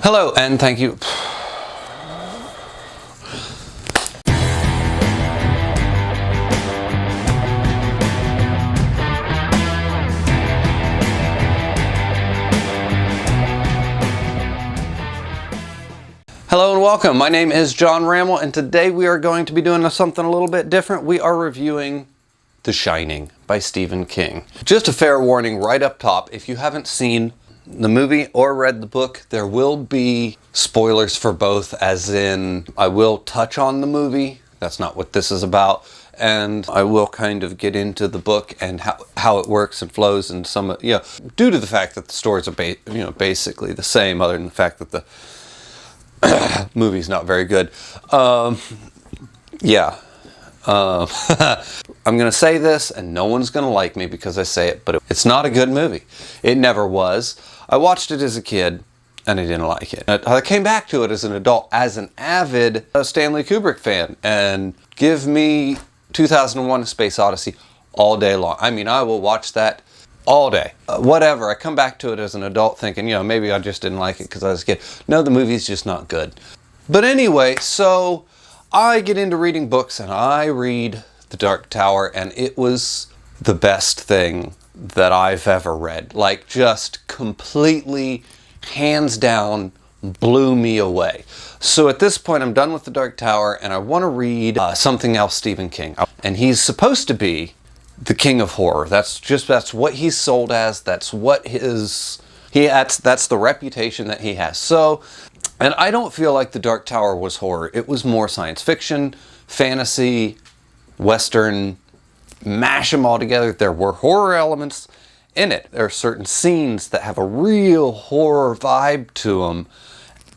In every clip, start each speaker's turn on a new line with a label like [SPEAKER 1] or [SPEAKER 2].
[SPEAKER 1] Hello and thank you. Hello and welcome. My name is John Rammel, and today we are going to be doing something a little bit different. We are reviewing The Shining by Stephen King. Just a fair warning right up top, if you haven't seen the movie or read the book, there will be spoilers for both, as in I will touch on the movie. That's not what this is about. And I will kind of get into the book and how it works and flows, and some, due to the fact that the stories are basically the same, other than the fact that the movie's not very good. I'm gonna say this and no one's gonna like me because I say it, but it's not a good movie. It never was. I watched it as a kid and I didn't like it. I came back to it as an adult, as an avid Stanley Kubrick fan, and give me 2001: A Space Odyssey all day long. I mean, I will watch that all day. Whatever. I come back to it as an adult thinking, maybe I just didn't like it because I was a kid. No, the movie's just not good. But anyway, so I get into reading books and I read The Dark Tower, and it was the best thing that I've ever read. Like, just completely, hands down, blew me away. So at this point, I'm done with The Dark Tower and I want to read something else Stephen King. And he's supposed to be the king of horror. That's what he's sold as. That's what that's the reputation that he has. So, and I don't feel like The Dark Tower was horror. It was more science fiction, fantasy, Western, mash them all together. There were horror elements in it. There are certain scenes that have a real horror vibe to them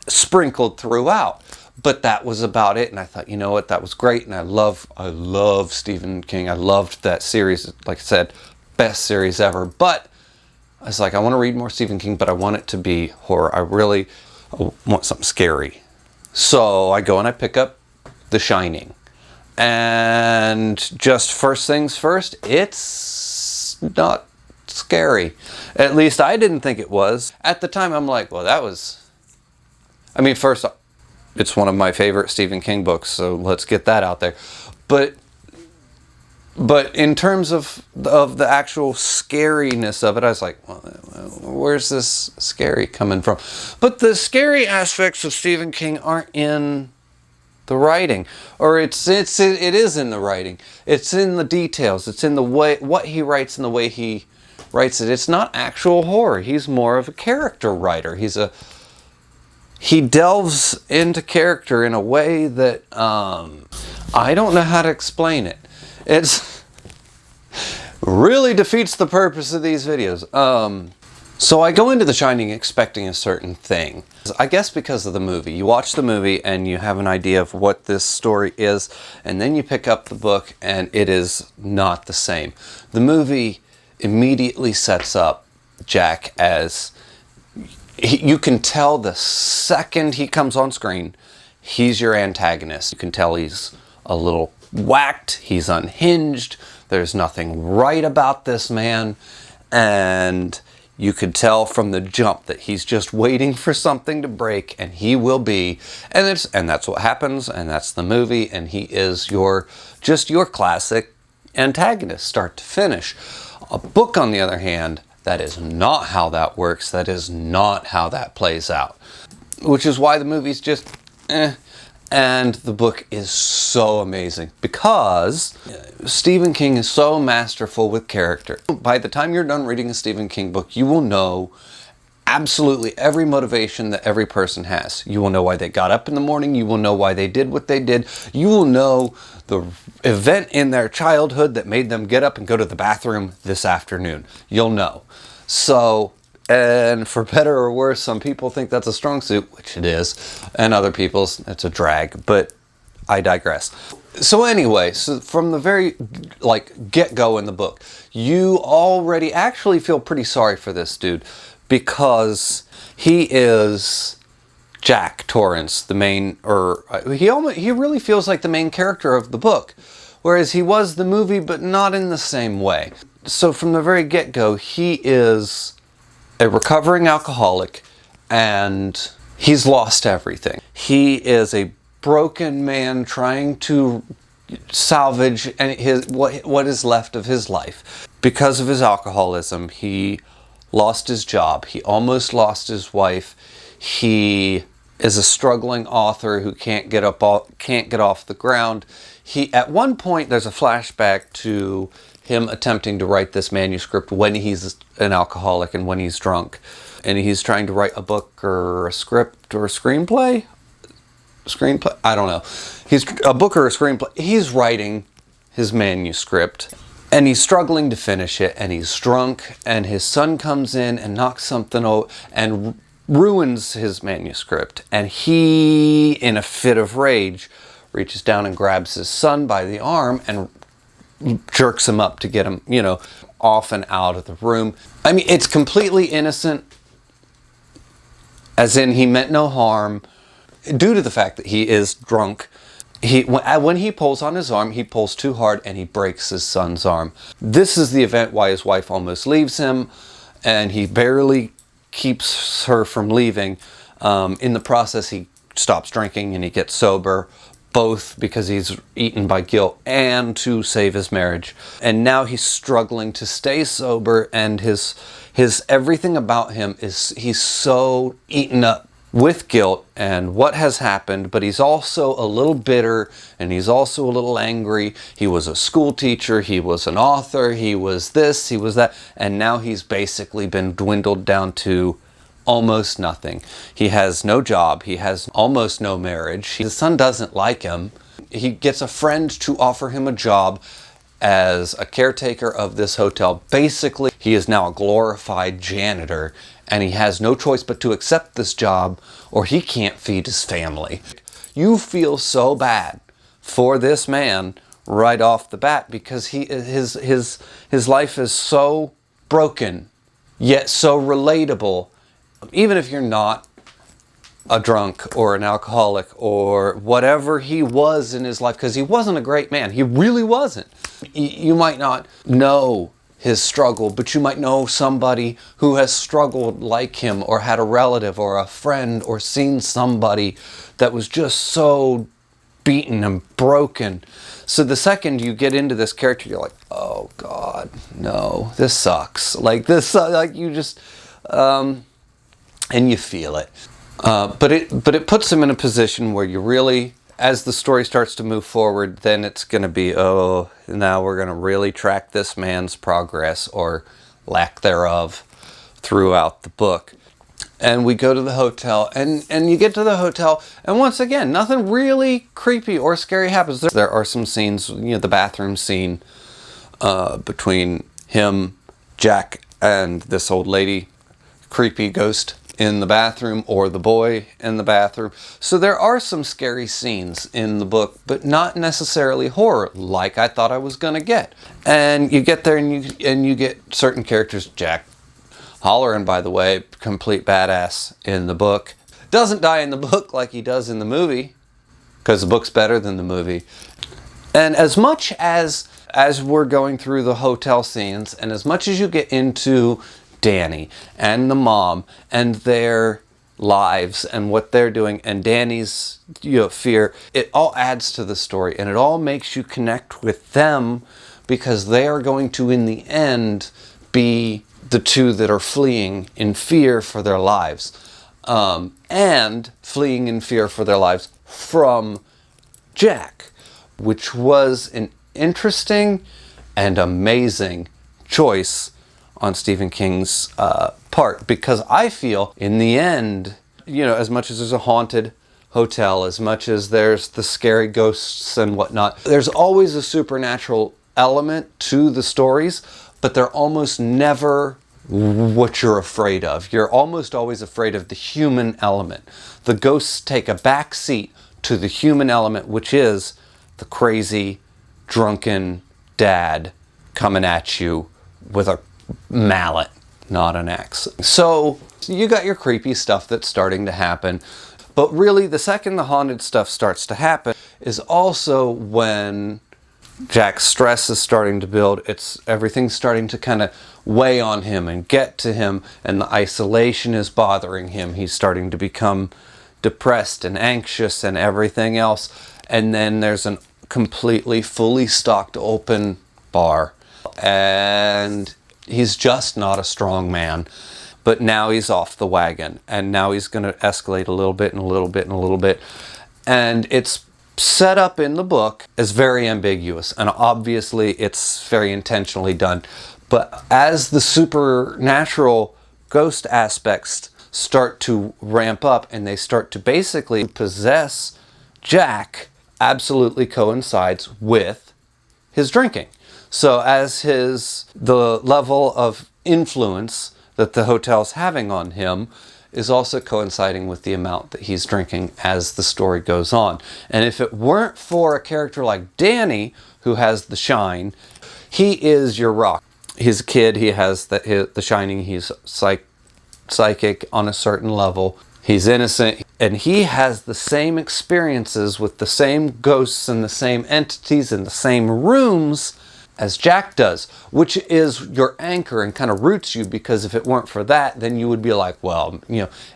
[SPEAKER 1] sprinkled throughout. But that was about it, and I thought, you know what, that was great, and I love Stephen King. I loved that series. Like I said, best series ever. But I was like, I want to read more Stephen King, but I want it to be horror. I really want something scary. So I go and I pick up The Shining. And just first things first, it's not scary. At least I didn't think it was. At the time, I'm like, well, first, it's one of my favorite Stephen King books, so let's get that out there. But in terms of the actual scariness of it, I was like, well, where's this scary coming from? But the scary aspects of Stephen King aren't in the writing, or it is in the writing. It's in the details. It's in the way what he writes and the way he writes it. It's not actual horror. He's more of a character writer. He delves into character in a way that I don't know how to explain it. It's really defeats the purpose of these videos. So I go into The Shining expecting a certain thing. I guess because of the movie. You watch the movie and you have an idea of what this story is, and then you pick up the book and it is not the same. The movie immediately sets up Jack as... You can tell the second he comes on screen, he's your antagonist. You can tell he's a little whacked, he's unhinged, there's nothing right about this man, and you could tell from the jump that he's just waiting for something to break, and he will be, and that's what happens, and that's the movie, and he is your classic antagonist, start to finish. A book, on the other hand, that is not how that works. That is not how that plays out. Which is why the movie's just and the book is so amazing, because Stephen King is so masterful with character. By the time you're done reading a Stephen King book, you will know absolutely every motivation that every person has. You will know why they got up in the morning. You will know why they did what they did. You will know the event in their childhood that made them get up and go to the bathroom this afternoon. You'll know. So, and for better or worse, some people think that's a strong suit, which it is, and other people's it's a drag, but I digress. So anyway, so from the very get-go in the book, you already actually feel pretty sorry for this dude, because he is Jack Torrance, the main, he really feels like the main character of the book, whereas he was the movie, but not in the same way. So from the very get-go, he is a recovering alcoholic, and He's lost everything. He is a broken man trying to salvage what is left of his life. Because of his alcoholism, he lost his job. He almost lost his wife. He is a struggling author who can't get off the ground. At one point, there's a flashback to him attempting to write this manuscript when he's an alcoholic and when he's drunk. And he's trying to write a book or a script or a screenplay. I don't know. He's a book or a screenplay. He's writing his manuscript and he's struggling to finish it, and he's drunk, and his son comes in and knocks something over and ruins his manuscript. And he, in a fit of rage, reaches down and grabs his son by the arm and jerks him up to get him, off and out of the room. I mean, it's completely innocent, as in he meant no harm, due to the fact that he is drunk. When he pulls on his arm, he pulls too hard and he breaks his son's arm. This is the event why his wife almost leaves him, and he barely keeps her from leaving. In the process, he stops drinking and he gets sober, both because he's eaten by guilt and to save his marriage. And now he's struggling to stay sober, and his everything about him he's so eaten up with guilt and what has happened, but he's also a little bitter and he's also a little angry. He was a school teacher, he was an author, he was this, he was that, and now he's basically been dwindled down to almost nothing. He has no job, he has almost no marriage, his son doesn't like him. He gets a friend to offer him a job as a caretaker of this hotel. Basically, he is now a glorified janitor, and he has no choice but to accept this job or he can't feed his family. You feel so bad for this man right off the bat because his life is so broken, yet so relatable. Even if you're not a drunk or an alcoholic or whatever he was in his life, because he wasn't a great man. He really wasn't. You might not know his struggle, but you might know somebody who has struggled like him, or had a relative or a friend, or seen somebody that was just so beaten and broken. So the second you get into this character, you're like, oh God, no, this sucks. Like you just, and you feel it. But it puts him in a position where you really, as the story starts to move forward, then it's going to be, oh, now we're going to really track this man's progress, or lack thereof, throughout the book. And we go to the hotel, and you get to the hotel, and once again, nothing really creepy or scary happens. There are some scenes, the bathroom scene between him, Jack, and this old lady, creepy ghost in the bathroom, or the boy in the bathroom. So there are some scary scenes in the book, but not necessarily horror like I thought I was going to get. And you get there and you get certain characters. Jack Halloran, by the way, complete badass in the book. Doesn't die in the book like he does in the movie, because the book's better than the movie. And as much as we're going through the hotel scenes, and as much as you get into Danny and the mom and their lives and what they're doing, and Danny's fear, it all adds to the story, and it all makes you connect with them, because they are going to, in the end, be the two that are fleeing in fear for their lives, and fleeing in fear for their lives from Jack, which was an interesting and amazing choice on Stephen King's part, because I feel in the end, as much as there's a haunted hotel, as much as there's the scary ghosts and whatnot, there's always a supernatural element to the stories, but they're almost never what you're afraid of. You're almost always afraid of the human element. The ghosts take a back seat to the human element, which is the crazy, drunken dad coming at you with a mallet, not an axe. So you got your creepy stuff that's starting to happen, but really the second the haunted stuff starts to happen is also when Jack's stress is starting to build. Everything's starting to kind of weigh on him and get to him, and the isolation is bothering him. He's starting to become depressed and anxious and everything else. And then there's a completely fully stocked open bar. And he's just not a strong man. But now he's off the wagon. And now he's going to escalate a little bit and a little bit and a little bit. And it's set up in the book as very ambiguous. And obviously it's very intentionally done. But as the supernatural ghost aspects start to ramp up and they start to basically possess Jack, absolutely coincides with his drinking. So as the level of influence that the hotel's having on him is also coinciding with the amount that he's drinking as the story goes on. And if it weren't for a character like Danny, who has the shine, he is your rock. He's a kid, he has the shining, he's psychic on a certain level, he's innocent, and he has the same experiences with the same ghosts and the same entities in the same rooms as Jack does, which is your anchor and kind of roots you, because if it weren't for that, then you would be like, well,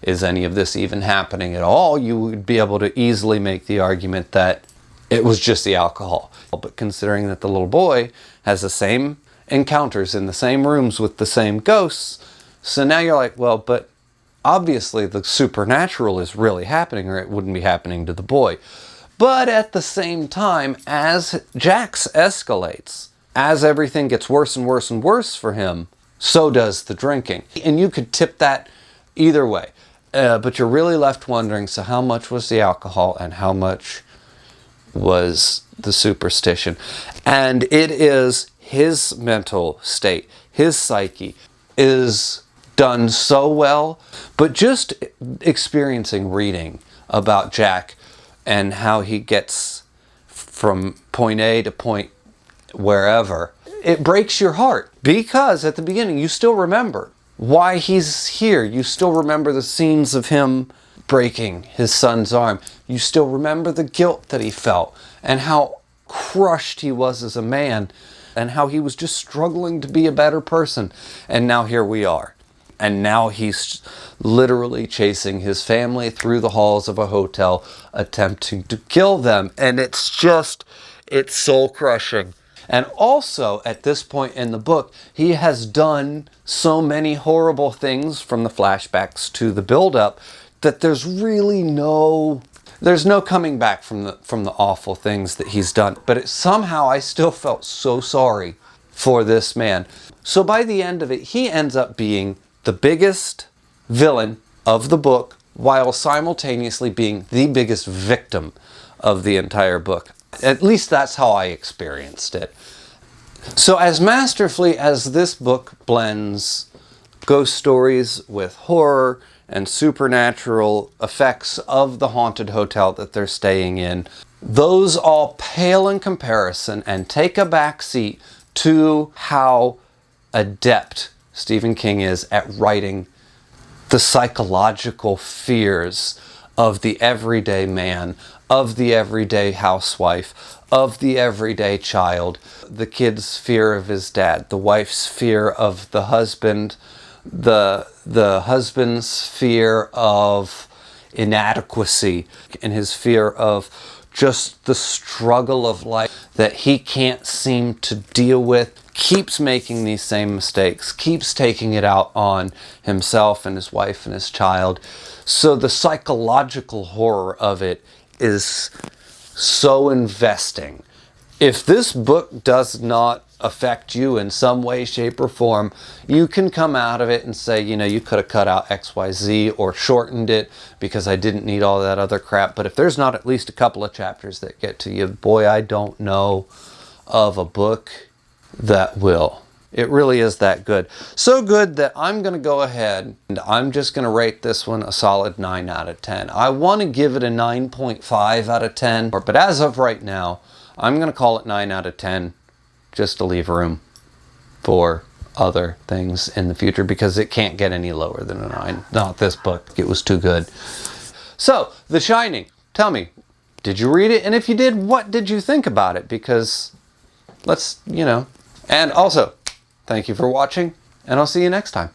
[SPEAKER 1] is any of this even happening at all? You would be able to easily make the argument that it was just the alcohol. But considering that the little boy has the same encounters in the same rooms with the same ghosts, so now you're like, well, but obviously the supernatural is really happening, or it wouldn't be happening to the boy. But at the same time, as Jax escalates, as everything gets worse and worse and worse for him, so does the drinking. And you could tip that either way. But you're really left wondering, so how much was the alcohol and how much was the superstition? And it is his mental state, his psyche is done so well. But just experiencing reading about Jack and how he gets from point A to point wherever, it breaks your heart, because at the beginning you still remember why he's here. You still remember the scenes of him breaking his son's arm. You still remember the guilt that he felt and how crushed he was as a man and how he was just struggling to be a better person. And now here we are. And now he's literally chasing his family through the halls of a hotel, attempting to kill them. And it's soul crushing. And also, at this point in the book, he has done so many horrible things, from the flashbacks to the build-up, that there's really no coming back from the awful things that he's done. But somehow I still felt so sorry for this man. So by the end of it, he ends up being the biggest villain of the book, while simultaneously being the biggest victim of the entire book. At least that's how I experienced it. So as masterfully as this book blends ghost stories with horror and supernatural effects of the haunted hotel that they're staying in, those all pale in comparison and take a back seat to how adept Stephen King is at writing the psychological fears of the everyday man, of the everyday housewife, of the everyday child. The kid's fear of his dad, the wife's fear of the husband, the husband's fear of inadequacy, and his fear of just the struggle of life that he can't seem to deal with, keeps making these same mistakes, keeps taking it out on himself and his wife and his child. So the psychological horror of it is so investing. If this book does not affect you in some way, shape, or form, you can come out of it and say, you could have cut out XYZ or shortened it because I didn't need all that other crap. But if there's not at least a couple of chapters that get to you, boy, I don't know of a book that will. It really is that good. So good that I'm going to go ahead and I'm just going to rate this one a solid 9 out of 10. I want to give it a 9.5 out of 10, but as of right now, I'm going to call it 9 out of 10 just to leave room for other things in the future, because it can't get any lower than a 9. Not this book. It was too good. So, The Shining. Tell me, did you read it? And if you did, what did you think about it? Because let's, And also, thank you for watching, and I'll see you next time.